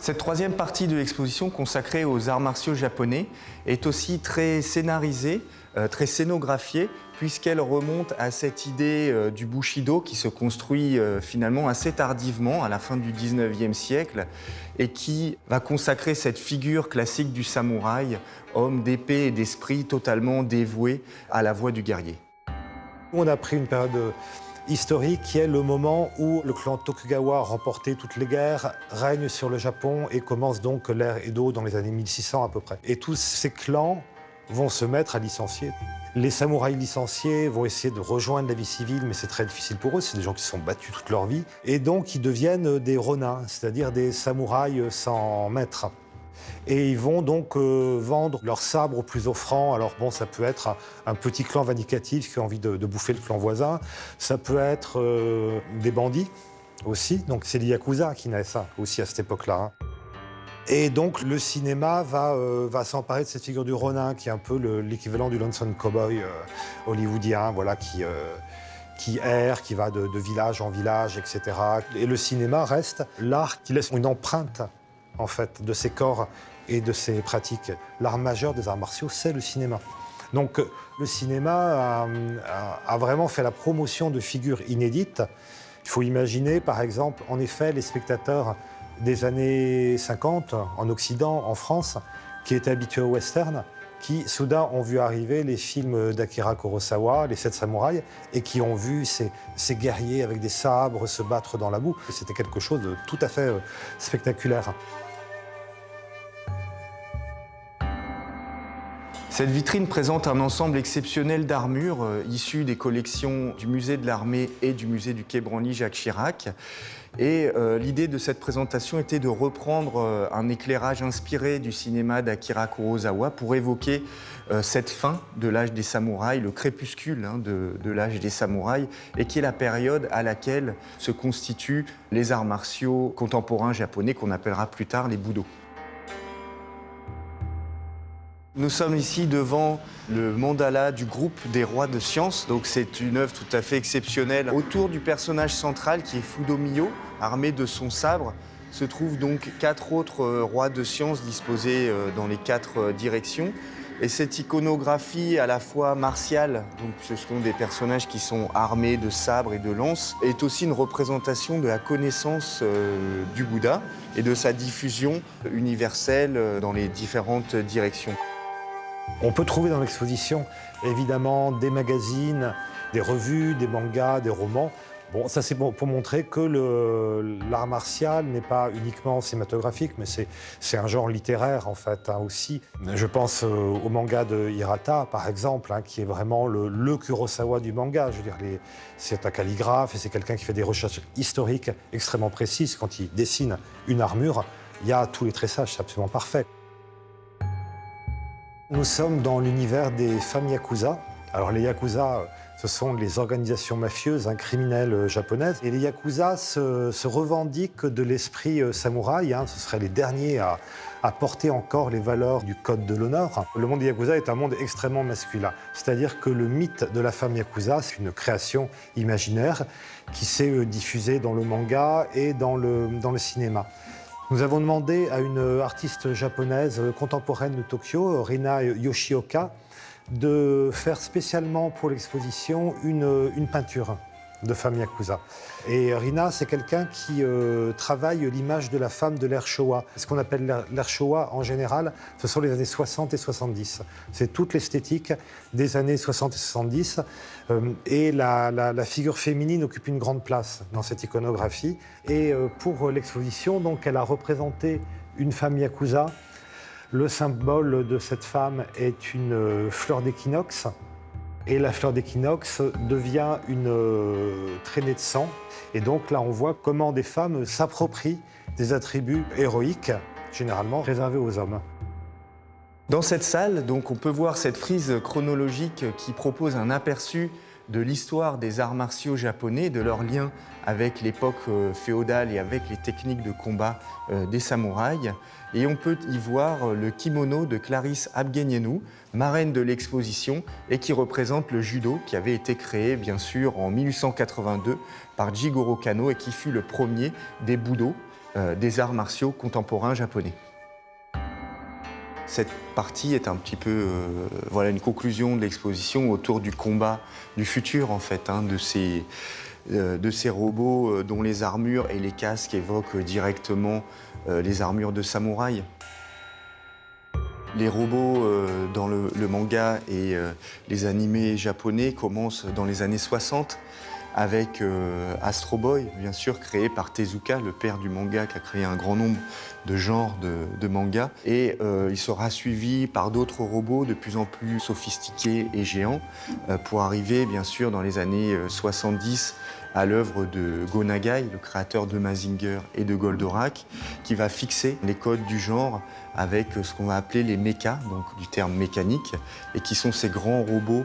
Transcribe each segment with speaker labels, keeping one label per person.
Speaker 1: Cette troisième partie de l'exposition consacrée aux arts martiaux japonais est aussi très scénarisée, très scénographiée, puisqu'elle remonte à cette idée du Bushido qui se construit finalement assez tardivement, à la fin du 19e siècle, et qui va consacrer cette figure classique du samouraï, homme d'épée et d'esprit totalement dévoué à la voie du guerrier.
Speaker 2: On a pris une période historique qui est le moment où le clan Tokugawa a remporté toutes les guerres, règne sur le Japon et commence donc l'ère Edo dans les années 1600 à peu près. Et tous ces clans vont se mettre à licencier. Les samouraïs licenciés vont essayer de rejoindre la vie civile, mais c'est très difficile pour eux, c'est des gens qui se sont battus toute leur vie. Et donc ils deviennent des ronins, c'est-à-dire des samouraïs sans maître. Et ils vont donc vendre leurs sabres aux plus offrants. Alors bon, ça peut être un petit clan vindicatif qui a envie de bouffer le clan voisin. Ça peut être des bandits aussi. Donc c'est les Yakuza qui naissent aussi à cette époque-là. Et donc le cinéma va s'emparer de cette figure du ronin, qui est un peu l'équivalent du Lonesome Cowboy hollywoodien, voilà, qui erre, qui va de village en village, etc. Et le cinéma reste l'art qui laisse une empreinte, en fait, de ses corps et de ses pratiques. L'art majeur des arts martiaux, c'est le cinéma. Donc le cinéma a vraiment fait la promotion de figures inédites. Il faut imaginer, par exemple, en effet, les spectateurs des années 50, en Occident, en France, qui étaient habitués au western, qui soudain ont vu arriver les films d'Akira Kurosawa, les 7 samouraïs, et qui ont vu ces guerriers avec des sabres se battre dans la boue. C'était quelque chose de tout à fait spectaculaire.
Speaker 1: Cette vitrine présente un ensemble exceptionnel d'armures issues des collections du musée de l'armée et du musée du Quai Branly Jacques Chirac. Et l'idée de cette présentation était de reprendre un éclairage inspiré du cinéma d'Akira Kurosawa pour évoquer cette fin de l'âge des samouraïs, le crépuscule de l'âge des samouraïs, et qui est la période à laquelle se constituent les arts martiaux contemporains japonais qu'on appellera plus tard les Budo. Nous sommes ici devant le mandala du groupe des rois de science. Donc c'est une œuvre tout à fait exceptionnelle. Autour du personnage central qui est Fudomiyo, armé de son sabre, se trouvent donc 4 autres rois de science disposés dans les 4 directions. Et cette iconographie à la fois martiale, donc ce sont des personnages qui sont armés de sabres et de lances, est aussi une représentation de la connaissance du Bouddha et de sa diffusion universelle dans les différentes directions.
Speaker 2: On peut trouver dans l'exposition, évidemment, des magazines, des revues, des mangas, des romans. Bon, ça c'est pour montrer que l'art martial n'est pas uniquement cinématographique, mais c'est un genre littéraire, en fait, aussi. Je pense au manga de Hirata, par exemple, qui est vraiment le Kurosawa du manga. Je veux dire, c'est un calligraphe et c'est quelqu'un qui fait des recherches historiques extrêmement précises. Quand il dessine une armure, il y a tous les tressages, c'est absolument parfait. Nous sommes dans l'univers des femmes yakuza. Alors les yakuza, ce sont les organisations mafieuses, criminelles japonaises. Et les yakuza se revendiquent de l'esprit samouraï. Ce seraient les derniers à porter encore les valeurs du code de l'honneur. Le monde des yakuza est un monde extrêmement masculin. C'est-à-dire que le mythe de la femme yakuza, c'est une création imaginaire qui s'est diffusée dans le manga et dans le cinéma. Nous avons demandé à une artiste japonaise contemporaine de Tokyo, Rina Yoshioka, de faire spécialement pour l'exposition une peinture de femme yakuza. Et Rina, c'est quelqu'un qui travaille l'image de la femme de l'ère Showa. Ce qu'on appelle l'ère Showa, en général, ce sont les années 60 et 70. C'est toute l'esthétique des années 60 et 70. Et la figure féminine occupe une grande place dans cette iconographie. Et pour l'exposition, donc, elle a représenté une femme yakuza. Le symbole de cette femme est une fleur d'équinoxe. Et la fleur d'équinoxe devient une traînée de sang. Et donc là, on voit comment des femmes s'approprient des attributs héroïques, généralement réservés aux hommes.
Speaker 1: Dans cette salle, donc, on peut voir cette frise chronologique qui propose un aperçu de l'histoire des arts martiaux japonais, de leur lien avec l'époque féodale et avec les techniques de combat des samouraïs. Et on peut y voir le kimono de Clarisse Abguenienou, marraine de l'exposition, et qui représente le judo qui avait été créé, bien sûr, en 1882 par Jigoro Kano et qui fut le premier des Budo. des arts martiaux contemporains japonais. Cette partie est un petit peu une conclusion de l'exposition autour du combat du futur, en fait, de ces robots dont les armures et les casques évoquent directement les armures de samouraï. Les robots dans le manga et les animés japonais commencent dans les années 60 avec Astro Boy, bien sûr, créé par Tezuka, le père du manga, qui a créé un grand nombre de genres de mangas. Et il sera suivi par d'autres robots de plus en plus sophistiqués et géants pour arriver, bien sûr, dans les années 70 à l'œuvre de Go Nagai, le créateur de Mazinger et de Goldorak, qui va fixer les codes du genre avec ce qu'on va appeler les mechas, donc du terme mécanique, et qui sont ces grands robots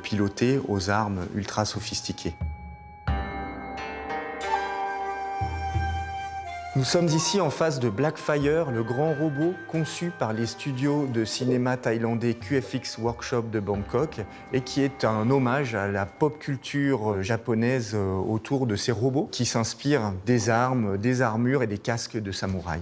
Speaker 1: pilotés aux armes ultra sophistiquées. Nous sommes ici en face de Blackfire, le grand robot conçu par les studios de cinéma thaïlandais QFX Workshop de Bangkok et qui est un hommage à la pop culture japonaise autour de ces robots qui s'inspirent des armes, des armures et des casques de samouraï.